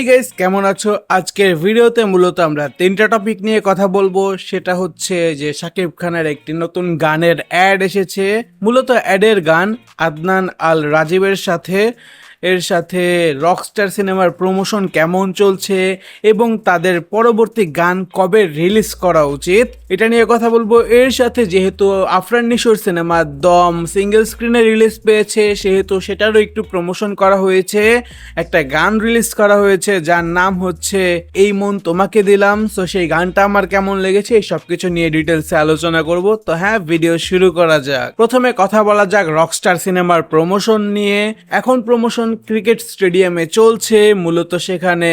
Hey guys, কেমন আছো? আজকের ভিডিওতে মূলত আমরা তিনটা টপিক নিয়ে কথা বলবো। সেটা হচ্ছে যে শাকিব খানের একটি নতুন গানের অ্যাড এসেছে। মূলত অ্যাডের গান আদনান আল রাজীবের সাথে। এর সাথে রকস্টার সিনেমার প্রমোশন কেমন চলছে এবং তাদের পরবর্তী গান কবে রিলিজ করা উচিত এটা নিয়ে কথা বলবো। এর সাথে যেহেতু আফরান নিশোর সিনেমা দম সিঙ্গেল স্ক্রিনে রিলিজ পেয়েছে, সেহেতু সেটারও একটু প্রমোশন করা হয়েছে। একটা গান রিলিজ করা হয়েছে যার নাম হচ্ছে এই মন তোমাকে দিলাম। সো সেই গানটা আমার কেমন লেগেছে এই সবকিছু নিয়ে ডিটেলসে আলোচনা করব। তো হ্যাঁ, ভিডিও শুরু করা যাক। প্রথমে কথা বলা যাক রকস্টার সিনেমার প্রমোশন নিয়ে। এখন প্রমোশন ক্রিকেট স্টেডিয়ামে চলছে। মূলত সেখানে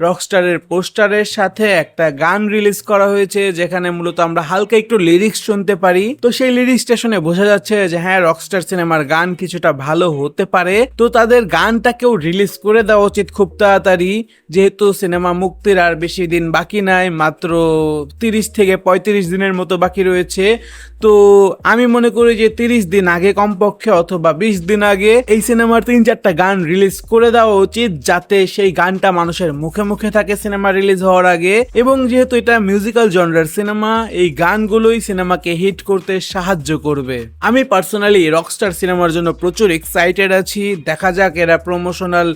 রকস্টারের পোস্টারের সাথে একটা গান রিলিজ করা হয়েছে, যেখানে মূলত আমরা হালকা একটু লিরিক্স শুনতে পারি। তো সেই লিরিক্সটা শুনে বোঝা যাচ্ছে যে হ্যাঁ, রকস্টার সিনেমার গান কিছুটা ভালো হতে পারে। তো তাদের গানটাকেও রিলিজ করে দেওয়া উচিত খুব তাড়াতাড়ি, যেহেতু সিনেমা মুক্তির আর বেশি দিন বাকি নাই, মাত্র 30 থেকে 35 দিনের মতো বাকি রয়েছে। তো আমি মনে করি যে 30 দিন আগে কমপক্ষে অথবা 20 দিন আগে এই সিনেমার 3-4টা গান রিলিজ করে দেওয়া উচিত, যাতে সেই গানটা মানুষের মুখে মুখে থাকে সিনেমা রিলিজ হওয়ার আগে। এবং যেহেতু এটা মিউজিক্যাল জনরার সিনেমা, এই গানগুলোই সিনেমাকে হিট করতে সাহায্য করবে। আমি পার্সোনালি রকস্টার সিনেমার জন্য প্রচুর এক্সাইটেড আছি। দেখা যাক এরা প্রমোশনাল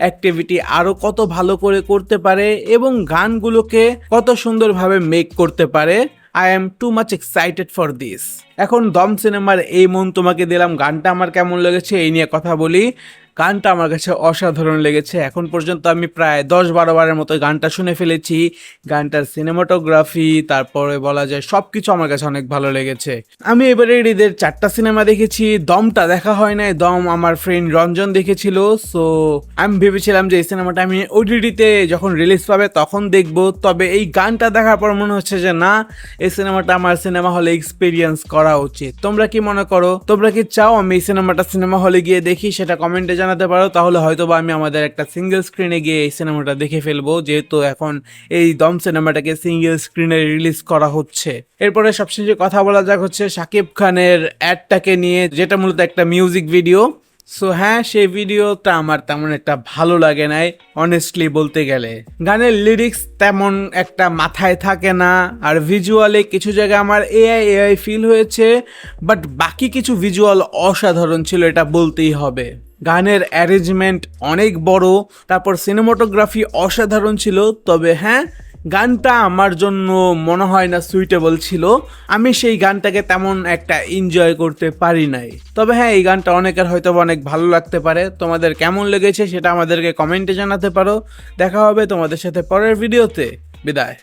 অ্যাক্টিভিটি আরো কত ভালো করে করতে পারে এবং গানগুলোকে কত সুন্দরভাবে মেক করতে পারে। I am too much excited for this. এখন দম সিনেমার এই মন তোমাকে দিলাম গানটা আমার কেমন লেগেছে এই নিয়ে কথা বলি। গানটা আমার কাছে অসাধারণ লেগেছে। এখন পর্যন্ত আমি প্রায় 10-12 বারের মতো গানটা শুনে ফেলেছি। গানটার সিনেমাটোগ্রাফি, তারপরে বলা যায় সবকিছু আমার কাছে অনেক ভালো লেগেছে। আমি এবারে ঈদের 4টা সিনেমা দেখেছি, দমটা দেখা হয় নাই। দম আমার ফ্রেন্ড রঞ্জন দেখেছিল। সো আমি ভেবেছিলাম যে এই সিনেমাটা আমি ওটিটিতে যখন রিলিজ পাবে তখন দেখব। তবে এই গানটা দেখার পর মনে হচ্ছে যে না, এই সিনেমাটা আমার সিনেমা হলে এক্সপিরিয়েন্স করা উচিত। তোমরা কি মনে করো? তোমরা কি চাও আমি এই সিনেমাটা সিনেমা হলে গিয়ে দেখি? সেটা কমেন্টে জানাতে পারো। তাহলে হয়তোবা আমি আমাদের একটা সিঙ্গেল স্ক্রিনে গিয়ে এই সিনেমাটা দেখে ফেলবো, যেহেতু এখন এই দম সিনেমাটাকে সিঙ্গেল স্ক্রিনে রিলিজ করা হচ্ছে। এরপরে সবশেষে কথা বলা যাক হচ্ছে শাকিব খানের অ্যাডটাকে নিয়ে, যেটা মূলত একটা মিউজিক ভিডিও। সো হ্যাঁ, সেই ভিডিওটা আমার তেমন একটা ভালো লাগে নাই অনেস্টলি বলতে গেলে। গানের লিরিক্স তেমন একটা মাথায় থাকে না, আর ভিজুয়ালে কিছু জায়গায় আমার এআই ফিল হয়েছে, বাট বাকি কিছু ভিজুয়াল অসাধারণ ছিল, এটা বলতেই হবে। গানের অ্যারেঞ্জমেন্ট অনেক বড়, তারপর সিনেমাটোগ্রাফি অসাধারণ ছিল। তবে হ্যাঁ, গানটা আমার জন্য মনে হয় না সুইটেবল ছিল। আমি সেই গানটাকে তেমন একটা এনজয় করতে পারি নাই। তবে হ্যাঁ, এই গানটা অনেকের হয়তো অনেক ভালো লাগতে পারে। তোমাদের কেমন লেগেছে সেটা আমাদেরকে কমেন্টে জানাতে পারো। দেখা হবে তোমাদের সাথে পরের ভিডিওতে। বিদায়।